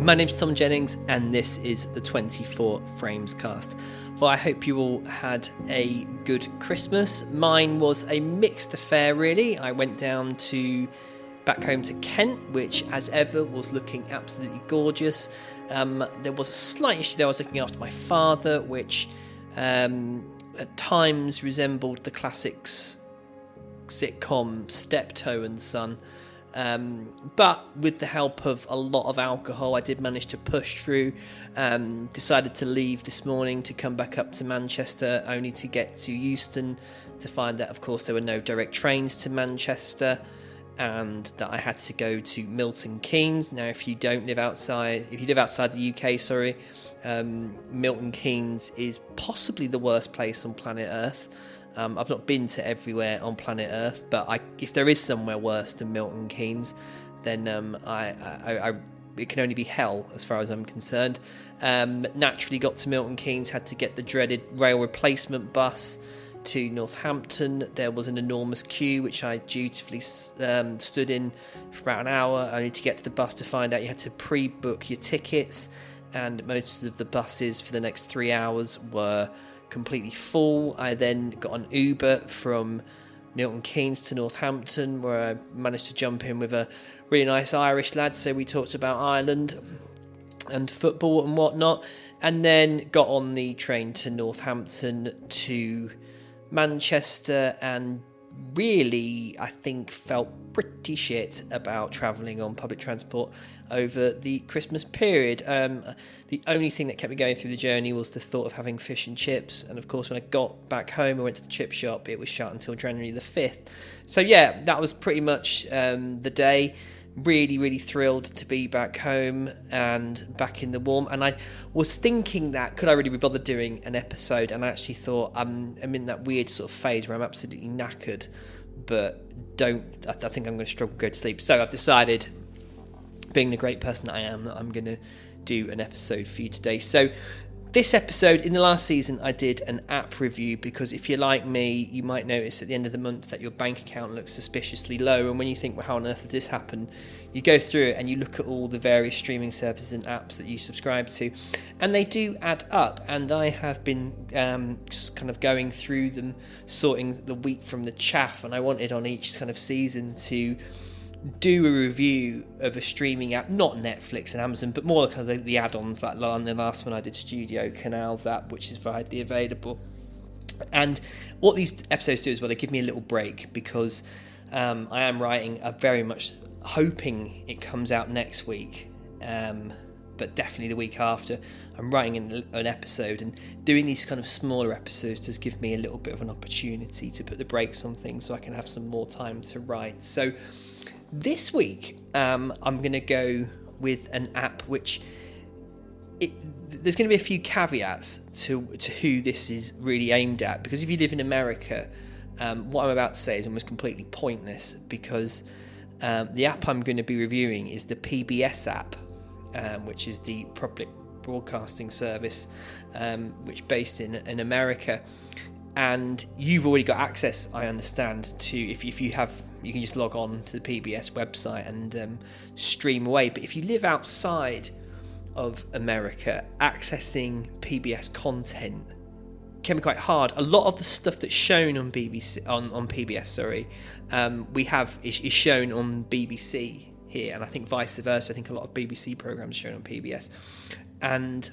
My name's Tom Jennings, and this is the 24 Frames cast. Well, I hope you all had a good Christmas. Mine was a mixed affair, really. I went back home to Kent, which, as ever, was looking absolutely gorgeous. There was a slight issue there. I was looking after my father, which at times resembled the classics sitcom Steptoe and Son. But with the help of a lot of alcohol, I did manage to push through. Decided to leave this morning to come back up to Manchester, only to get to Euston to find that, of course, there were no direct trains to Manchester, and that I had to go to Milton Keynes. Now, if you live outside the UK, Milton Keynes is possibly the worst place on planet Earth. I've not been to everywhere on planet Earth, but if there is somewhere worse than Milton Keynes, then it can only be hell as far as I'm concerned. Naturally got to Milton Keynes, had to get the dreaded rail replacement bus to Northampton. There was an enormous queue, which I dutifully stood in for about an hour, only to get to the bus to find out you had to pre-book your tickets, and most of the buses for the next 3 hours were completely full. I then got an Uber from Milton Keynes to Northampton, where I managed to jump in with a really nice Irish lad, so we talked about Ireland and football and whatnot, and then got on the train to Northampton to Manchester, and really, I think, felt pretty shit about travelling on public transport over the Christmas period. The only thing that kept me going through the journey was the thought of having fish and chips, and of course when I got back home I went to the chip shop. It was shut until January the 5th. So yeah, that was pretty much the day. Really thrilled to be back home and back in the warm, and I was thinking that could I really be bothered doing an episode, and I actually thought I'm in that weird sort of phase where I'm absolutely knackered but I think I'm going to struggle to go to sleep. So I've decided, being the great person that I am, that I'm going to do an episode for you today. So this episode, in the last season, I did an app review, because if you're like me, you might notice at the end of the month that your bank account looks suspiciously low, and when you think, well, how on earth did this happen? You go through it and you look at all the various streaming services and apps that you subscribe to, and they do add up, and I have been kind of going through them, sorting the wheat from the chaff, and I wanted on each kind of season to do a review of a streaming app, not Netflix and Amazon, but more kind of the add-ons. Like the last one I did, Studio Canal's app, which is widely available. And what these episodes do is, well, they give me a little break, because I am writing very much hoping it comes out next week, but definitely the week after. I'm writing an episode, and doing these kind of smaller episodes does give me a little bit of an opportunity to put the brakes on things so I can have some more time to write. So this week, I'm going to go with an app which there's going to be a few caveats to who this is really aimed at, because if you live in America, what I'm about to say is almost completely pointless, because the app I'm going to be reviewing is the PBS app, which is the public broadcasting service, which is based in America. And you've already got access, I understand, to if you have, you can just log on to the PBS website and stream away. But if you live outside of America, accessing PBS content can be quite hard. A lot of the stuff that's shown on BBC on PBS, is shown on BBC here, and I think vice versa. I think a lot of BBC programs are shown on PBS, and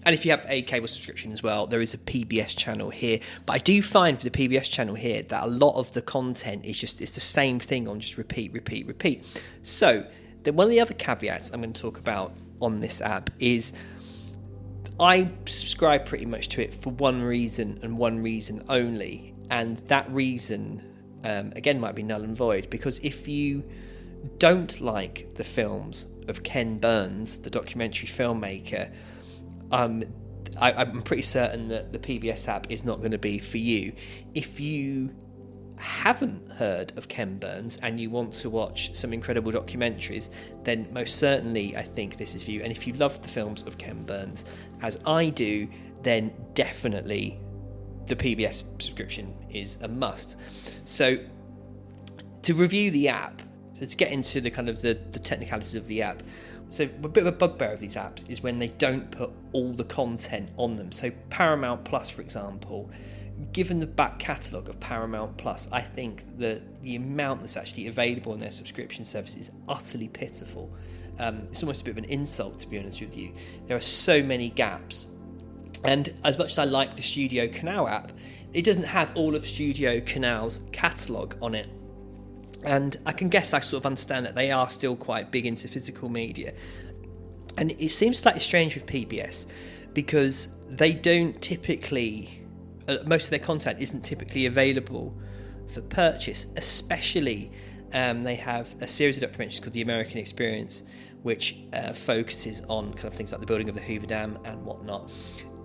if you have a cable subscription as well, there is a PBS channel here. But I do find for the PBS channel here that a lot of the content is it's the same thing on just repeat. So one of the other caveats I'm going to talk about on this app is I subscribe pretty much to it for one reason and one reason only, and that reason again might be null and void, because if you don't like the films of Ken Burns, the documentary filmmaker, I'm pretty certain that the PBS app is not going to be for you. If you haven't heard of Ken Burns and you want to watch some incredible documentaries, then most certainly I think this is for you. And if you love the films of Ken Burns, as I do, then definitely the PBS subscription is a must. So to review the app, so to get into the kind of the technicalities of the app, So a bit of a bugbear of these apps is when they don't put all the content on them. So Paramount Plus, for example, given the back catalogue of Paramount Plus, I think that the amount that's actually available in their subscription service is utterly pitiful. It's almost a bit of an insult, to be honest with you. There are so many gaps. And as much as I like the Studio Canal app, it doesn't have all of Studio Canal's catalogue on it. And I sort of understand that they are still quite big into physical media. And it seems slightly strange with PBS because they don't typically, most of their content isn't typically available for purchase, especially they have a series of documentaries called The American Experience, which focuses on kind of things like the building of the Hoover Dam and whatnot.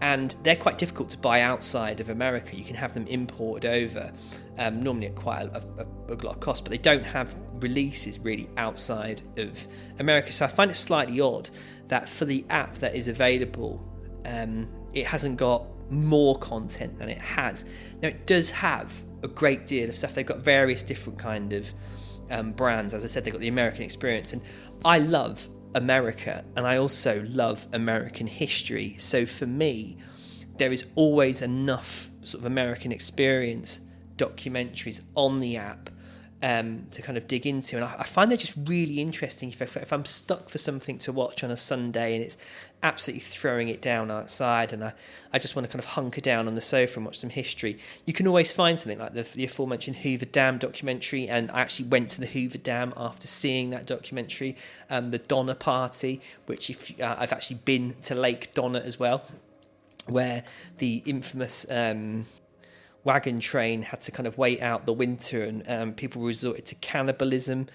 And they're quite difficult to buy outside of America. You can have them imported over, normally at quite a lot of cost, but they don't have releases really outside of America. So I find it slightly odd that for the app that is available, it hasn't got more content than it has. Now, it does have a great deal of stuff. They've got various different kind of brands. As I said, they've got the American Experience, and I love America, and I also love American history. So for me, there is always enough sort of American Experience documentaries on the app to kind of dig into, and I find they're just really interesting. If I'm stuck for something to watch on a Sunday and it's absolutely throwing it down outside, and I just want to kind of hunker down on the sofa and watch some history, you can always find something like the aforementioned Hoover Dam documentary. And I actually went to the Hoover Dam after seeing that documentary. The Donner Party, which I've actually been to Lake Donner as well, where the infamous wagon train had to kind of wait out the winter, and people resorted to cannibalism.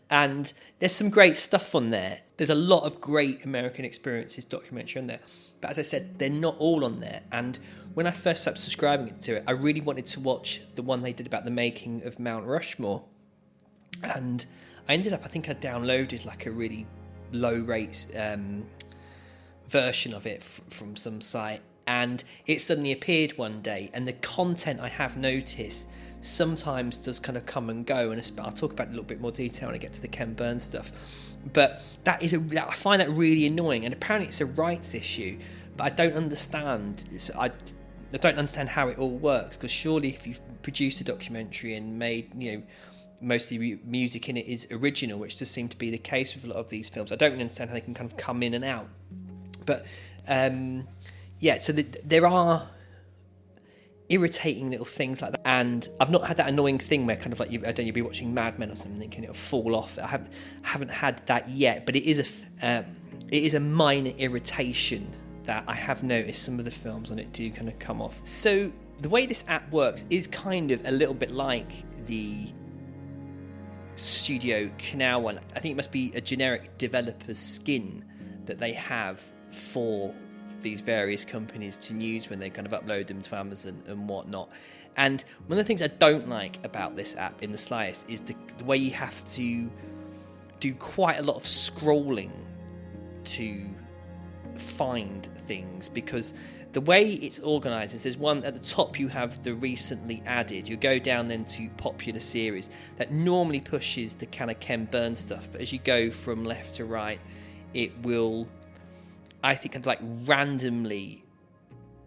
And there's some great stuff on there. There's a lot of great American Experiences documentary on there. But as I said, they're not all on there. And when I first started subscribing to it, I really wanted to watch the one they did about the making of Mount Rushmore. And I ended up, I think I downloaded like a really low-rate version of it from some site. And it suddenly appeared one day, and the content, I have noticed, sometimes does kind of come and go, and I'll talk about it in a little bit more detail when I get to the Ken Burns stuff. But I find that really annoying, and apparently it's a rights issue, but I don't understand. I don't understand how it all works, because surely if you've produced a documentary and made, most of the music in it is original, which does seem to be the case with a lot of these films, I don't really understand how they can kind of come in and out. But so there are irritating little things like that, and I've not had that annoying thing where kind of like you'd be watching Mad Men or something thinking it'll fall off. I haven't had that yet, but it is a minor irritation that I have noticed some of the films on it do kind of come off. So the way this app works is kind of a little bit like the Studio Canal one. I think it must be a generic developer's skin that they have for these various companies to use when they kind of upload them to Amazon and whatnot. And one of the things I don't like about this app in the slightest is the way you have to do quite a lot of scrolling to find things, because the way it's organised is there's one at the top, you have the recently added, you go down then to popular series that normally pushes the kind of Ken Burns stuff, but as you go from left to right, it will, I think, kind of like randomly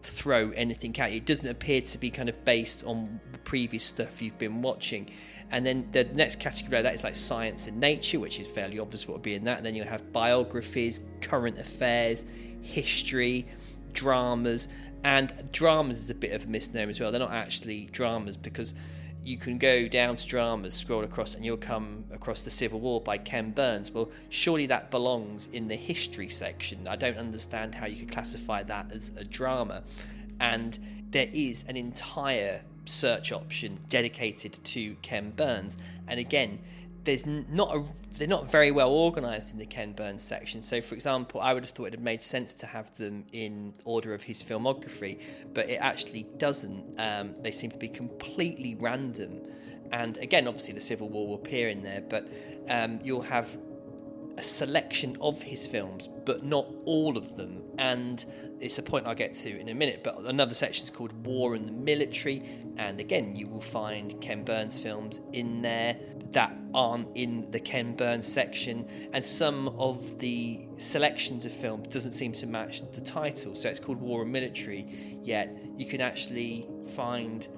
throw anything out. It doesn't appear to be kind of based on previous stuff you've been watching. And then the next category of that is like science and nature, which is fairly obvious what would be in that. And then you have biographies, current affairs, history, dramas. And dramas is a bit of a misnomer as well. They're not actually dramas, because you can go down to dramas, scroll across, and you'll come across The Civil War by Ken Burns. Well, surely that belongs in the history section. I don't understand how you could classify that as a drama. And there is an entire search option dedicated to Ken Burns. And again, they're not very well organised in the Ken Burns section. So, for example, I would have thought it had made sense to have them in order of his filmography, but it actually doesn't. They seem to be completely random. And again, obviously the Civil War will appear in there, but you'll have a selection of his films, but not all of them. And it's a point I'll get to in a minute, but another section is called War and the Military, and again you will find Ken Burns films in there. that aren't in the Ken Burns section, and some of the selections of films doesn't seem to match the title. So it's called War and Military, yet you can actually find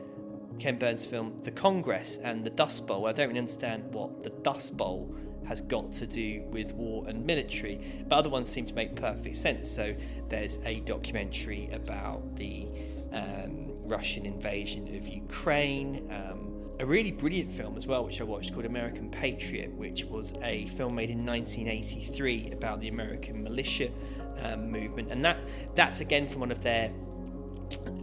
Ken Burns' film The Congress and The Dust Bowl. I don't really understand what The Dust Bowl has got to do with war and military, but other ones seem to make perfect sense. So there's a documentary about the Russian invasion of Ukraine, a really brilliant film as well, which I watched, called American Patriot, which was a film made in 1983 about the American militia movement, and that's again from one of their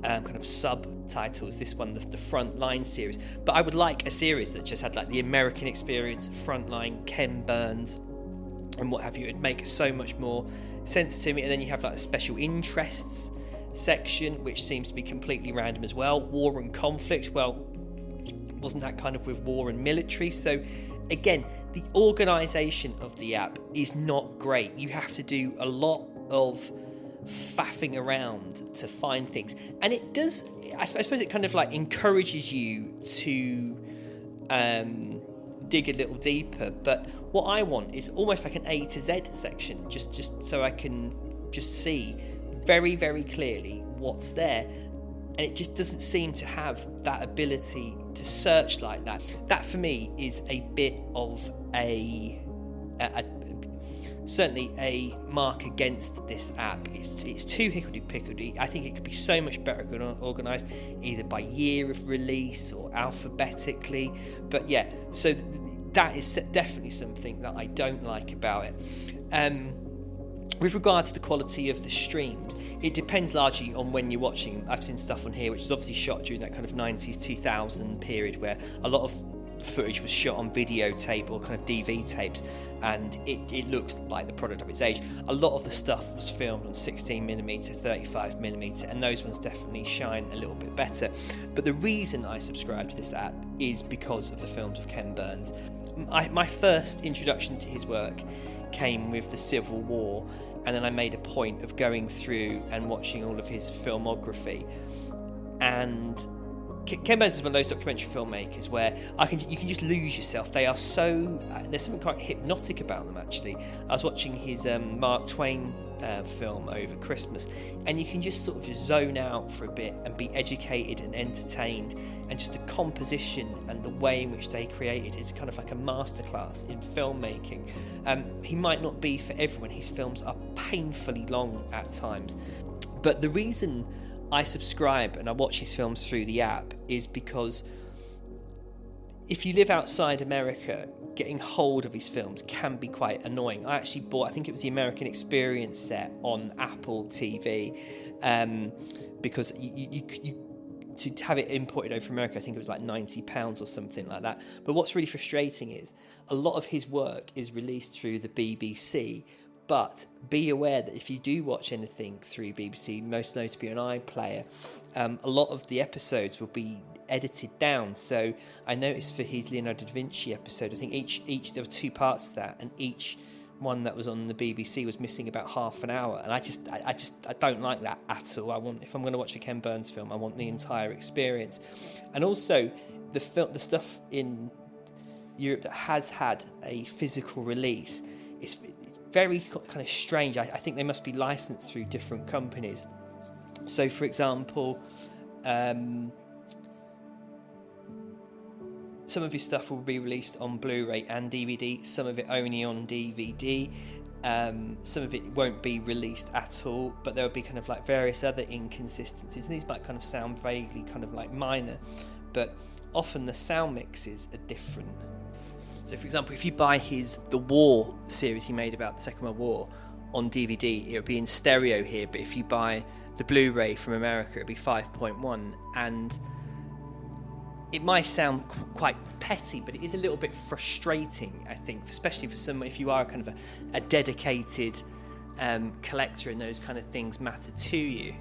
kind of subtitles, this one, the Frontline series. But I would like a series that just had like the American experience, Frontline, Ken Burns, and what have you. It'd make so much more sense to me. And then you have like a special interests section, which seems to be completely random as well. War and conflict, well, wasn't that kind of with war and military? So again, the organisation of the app is not great. You have to do a lot of faffing around to find things, and it does, I suppose it kind of like encourages you to dig a little deeper. But what I want is almost like an A to Z section, just so I can just see very, very clearly what's there. And it just doesn't seem to have that ability to search like that. That for me is a bit of certainly a mark against this app. It's too hickledy-pickledy. I think it could be so much better organised, either by year of release or alphabetically. But yeah, so that is definitely something that I don't like about it. With regard to the quality of the streams, it depends largely on when you're watching. I've seen stuff on here which is obviously shot during that kind of 90s, 2000 period, where a lot of footage was shot on videotape or kind of DV tapes, and it looks like the product of its age. A lot of the stuff was filmed on 16mm, 35mm, and those ones definitely shine a little bit better. But the reason I subscribe to this app is because of the films of Ken Burns. My first introduction to his work came with the Civil War, and then I made a point of going through and watching all of his filmography. And Ken Burns is one of those documentary filmmakers where you can just lose yourself. They are so there's something quite hypnotic about them, actually. I was watching his Mark Twain film over Christmas, and you can just sort of just zone out for a bit and be educated and entertained, and just the composition and the way in which they created is kind of like a masterclass in filmmaking. He might not be for everyone. His films are painfully long at times, but the reason I subscribe and I watch his films through the app is because if you live outside America, getting hold of his films can be quite annoying. I actually bought, I think it was the American Experience set on Apple TV, because you to have it imported over from America, I think it was like £90 or something like that. But what's really frustrating is a lot of his work is released through the BBC. But be aware that if you do watch anything through BBC, most notably on iPlayer, a lot of the episodes will be edited down. So I noticed for his Leonardo da Vinci episode, I think each there were 2 parts to that, and each one that was on the BBC was missing about half an hour. And I don't like that at all. If I'm going to watch a Ken Burns film, I want the entire experience. And also the stuff in Europe that has had a physical release, it's very kind of strange. I think they must be licensed through different companies. So, for example, some of his stuff will be released on Blu-ray and DVD, some of it only on DVD, some of it won't be released at all, but there will be kind of like various other inconsistencies, and these might kind of sound vaguely kind of like minor, but often the sound mixes are different. So, for example, if you buy The War series he made about the Second World War on DVD, it would be in stereo here, but if you buy the Blu-ray from America, it would be 5.1, and it might sound quite petty, but it is a little bit frustrating, I think, especially for someone, if you are kind of a dedicated collector and those kind of things matter to you.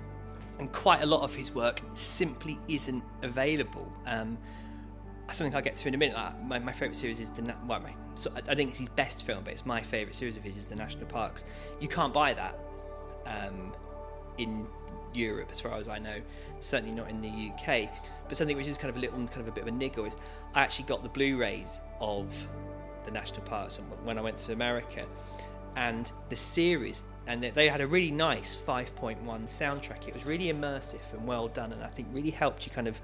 And quite a lot of his work simply isn't available. Something I'll get to in a minute. My favourite series is I think it's his best film, but it's my favourite series of his is The National Parks. You can't buy that in Europe, as far as I know, certainly not in the UK. But something which is kind of a bit of a niggle is I actually got the Blu-rays of the national parks when I went to America, and the series, and they had a really nice 5.1 soundtrack. It was really immersive and well done, and I think really helped you kind of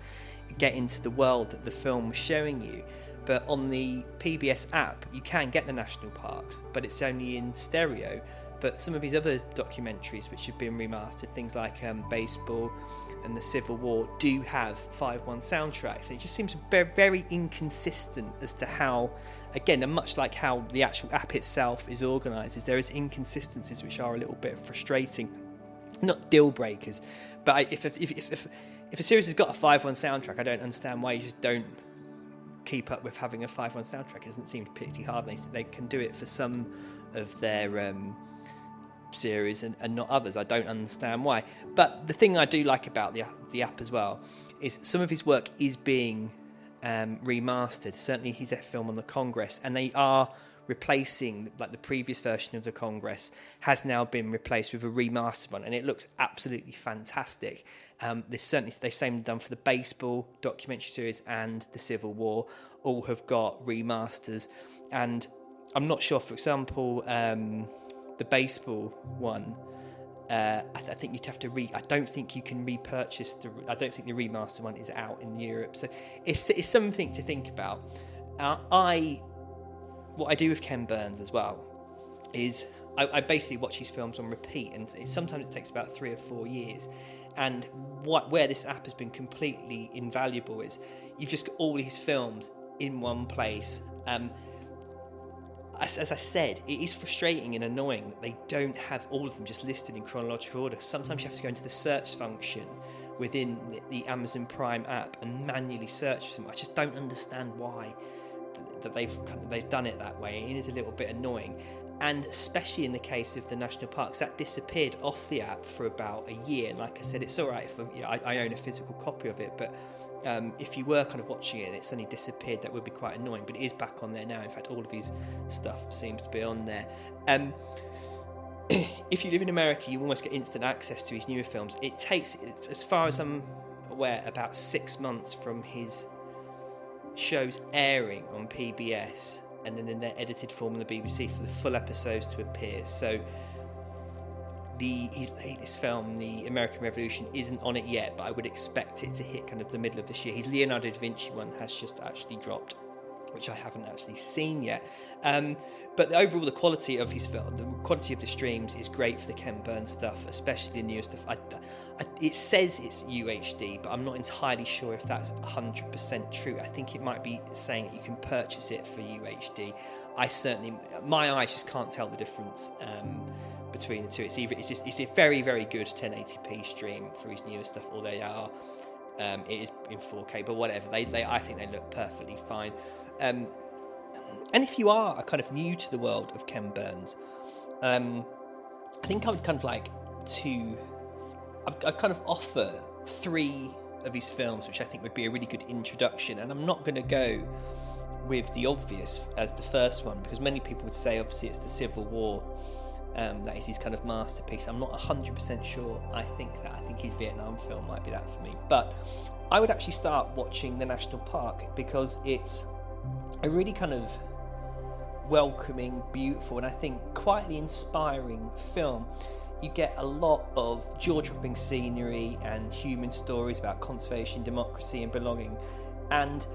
get into the world that the film was showing you. But on the PBS app you can get the national parks, but it's only in stereo. But some of his other documentaries which have been remastered, things like baseball and the Civil War, do have 5.1 soundtracks. It just seems very, very inconsistent as to how, again, and much like how the actual app itself is organised, is there is inconsistencies which are a little bit frustrating. Not deal breakers, but if a series has got a 5.1 soundtrack, I don't understand why you just don't keep up with having a 5.1 soundtrack. It doesn't seem particularly hard. They can do it for some of their series and not others. I don't understand why. But the thing I do like about the app as well is some of his work is being remastered. Certainly his film on the Congress, and they are replacing, like, the previous version of the Congress has now been replaced with a remastered one, and it looks absolutely fantastic. They've same done for the baseball documentary series and the Civil War. All have got remasters, and I'm not sure, for example, the baseball one, I think you'd have to I don't think you can repurchase I don't think the remastered one is out in Europe, so it's something to think about. What I do with Ken Burns as well is I basically watch his films on repeat, and sometimes it takes about 3 or 4 years. And where this app has been completely invaluable is you've just got all his films in one place. As I said, it is frustrating and annoying that they don't have all of them just listed in chronological order. Sometimes you have to go into the search function within the Amazon Prime app and manually search for them. I just don't understand why that they've done it that way. It is a little bit annoying, and especially in the case of the national parks, that disappeared off the app for about a year. And like I said, it's all right if I own a physical copy of it, but if you were kind of watching it and it suddenly disappeared, that would be quite annoying. But it is back on there now. In fact, all of his stuff seems to be on there. If you live in America, you almost get instant access to his newer films. It takes, as far as I'm aware, about 6 months from his shows airing on PBS and then in their edited form on the BBC for the full episodes to appear. So his latest film, The American Revolution, isn't on it yet, but I would expect it to hit kind of the middle of this year. His Leonardo da Vinci one has just actually dropped, which I haven't actually seen yet. But overall, the quality of his film, the quality of the streams is great for the Ken Burns stuff, especially the newer stuff. It says it's UHD, but I'm not entirely sure if that's 100% true. I think it might be saying that you can purchase it for UHD. My eyes just can't tell the difference between the two. It's a very, very good 1080p stream for his newer stuff, or they are. It is in 4K, but whatever. I think they look perfectly fine. And if you are kind of new to the world of Ken Burns, I think I would kind of like to. I'd kind of offer 3 of his films, which I think would be a really good introduction. And I'm not going to go with the obvious as the first one, because many people would say obviously it's the Civil War. That is his kind of masterpiece. I'm not 100% sure. I think his Vietnam film might be that for me. But I would actually start watching The National Park, because it's a really kind of welcoming, beautiful, and I think quietly inspiring film. You get a lot of jaw-dropping scenery and human stories about conservation, democracy, and belonging. And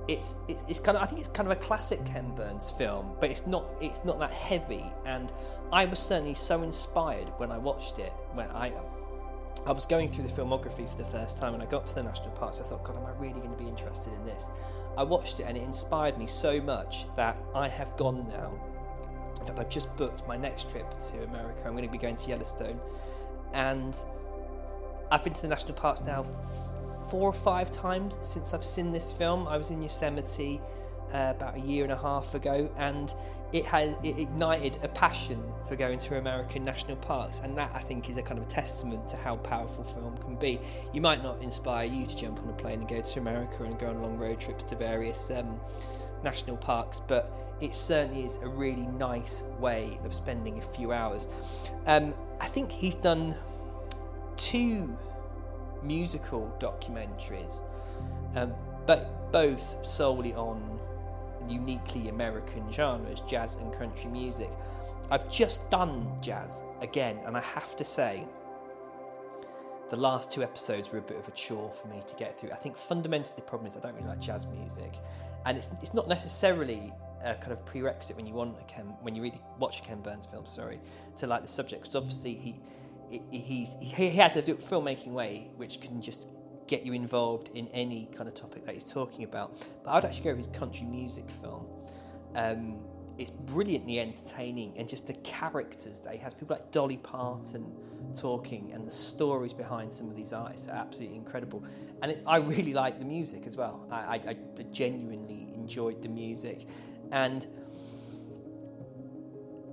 it's kind of, I think it's kind of a classic Ken Burns film, but it's not that heavy. And I was certainly so inspired when I watched it. When I was going through the filmography for the first time, and I got to the national parks, I thought, God, am I really going to be interested in this? I watched it, and it inspired me so much that I have gone now. In fact, I've just booked my next trip to America. I'm going to be going to Yellowstone, and I've been to the national parks now 4 or 5 times since I've seen this film. I was in Yosemite about a year and a half ago, and it ignited a passion for going to American national parks, and that, I think, is a kind of a testament to how powerful film can be. You might not inspire you to jump on a plane and go to America and go on long road trips to various national parks, but it certainly is a really nice way of spending a few hours. I think he's done 2 musical documentaries, but both solely on uniquely American genres, jazz and country music. I've just done jazz again, and I have to say, the last 2 episodes were a bit of a chore for me to get through. I think fundamentally the problem is I don't really like jazz music, and it's not necessarily a kind of prerequisite when you really watch a Ken Burns film, to like the subject, because obviously he has a filmmaking way which can just get you involved in any kind of topic that he's talking about. But I would actually go with his country music film. It's brilliantly entertaining, and just the characters that he has, people like Dolly Parton talking, and the stories behind some of these artists are absolutely incredible. And I really like the music as well. I genuinely enjoyed the music. And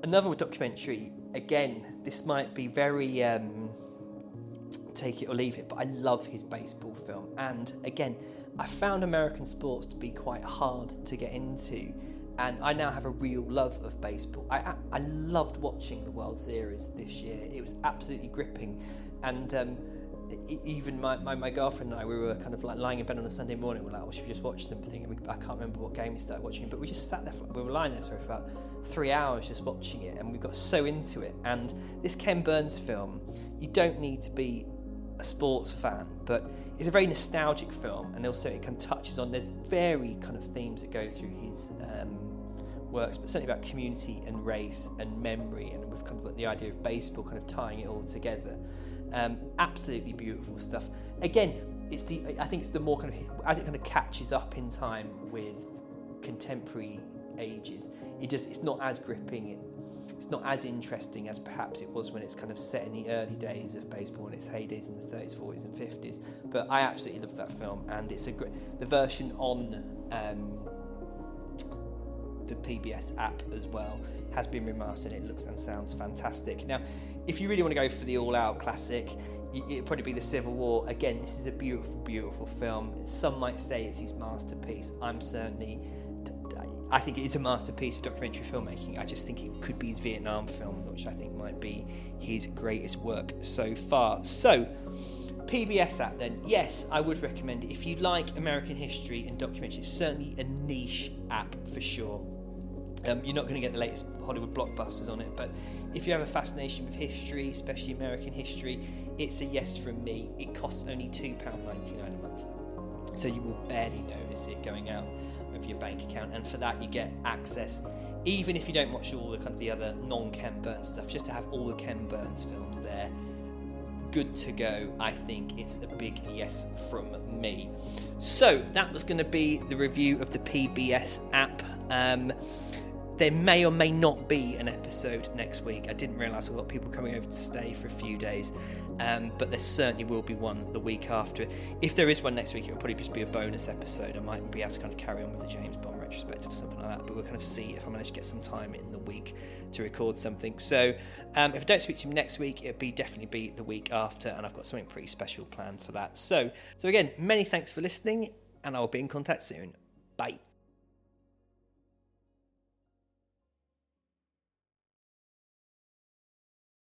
another documentary, again, this might be very take it or leave it, but I love his baseball film. And again, I found American sports to be quite hard to get into, and I now have a real love of baseball. I loved watching the World Series this year. It was absolutely gripping, and even my girlfriend and I, we were kind of like lying in bed on a Sunday morning. We're like, well, should we just watch something? And I can't remember what game we started watching, but we just sat there. We were lying there for about 3 hours just watching it, and we got so into it. And this Ken Burns film, you don't need to be a sports fan, but it's a very nostalgic film, and also it kind of touches on, there's very kind of themes that go through his works, but certainly about community and race and memory, and with kind of like the idea of baseball kind of tying it all together. Absolutely beautiful stuff. Again, I think it's the more kind of, as it kind of catches up in time with contemporary ages, it's not as gripping, it's not as interesting as perhaps it was when it's kind of set in the early days of baseball and its heydays in the 30s, 40s and 50s. But I absolutely love that film, and it's the version on the PBS app as well has been remastered. It looks and sounds fantastic. Now, if you really want to go for the all-out classic, it'd probably be The Civil War. Again, this is a beautiful, beautiful film. Some might say it's his masterpiece. I think it is a masterpiece of documentary filmmaking. I just think it could be his Vietnam film, which I think might be his greatest work so far. So, PBS app then. Yes, I would recommend it. If you like American history and documentaries, it's certainly a niche app for sure. You're not going to get the latest Hollywood blockbusters on it, but if you have a fascination with history, especially American history, it's a yes from me. It costs only £2.99 a month, so you will barely notice it going out of your bank account, and for that you get access, even if you don't watch all the kind of the other non-Ken Burns stuff, just to have all the Ken Burns films there, good to go. I think it's a big yes from me. So that was going to be the review of the PBS app. There may or may not be an episode next week. I didn't realise I've got people coming over to stay for a few days, but there certainly will be one the week after. If there is one next week, it will probably just be a bonus episode. I might be able to kind of carry on with the James Bond retrospective or something like that, but we'll kind of see if I manage to get some time in the week to record something. So if I don't speak to you next week, it'll definitely be the week after, and I've got something pretty special planned for that. So again, many thanks for listening, and I will be in contact soon. Bye.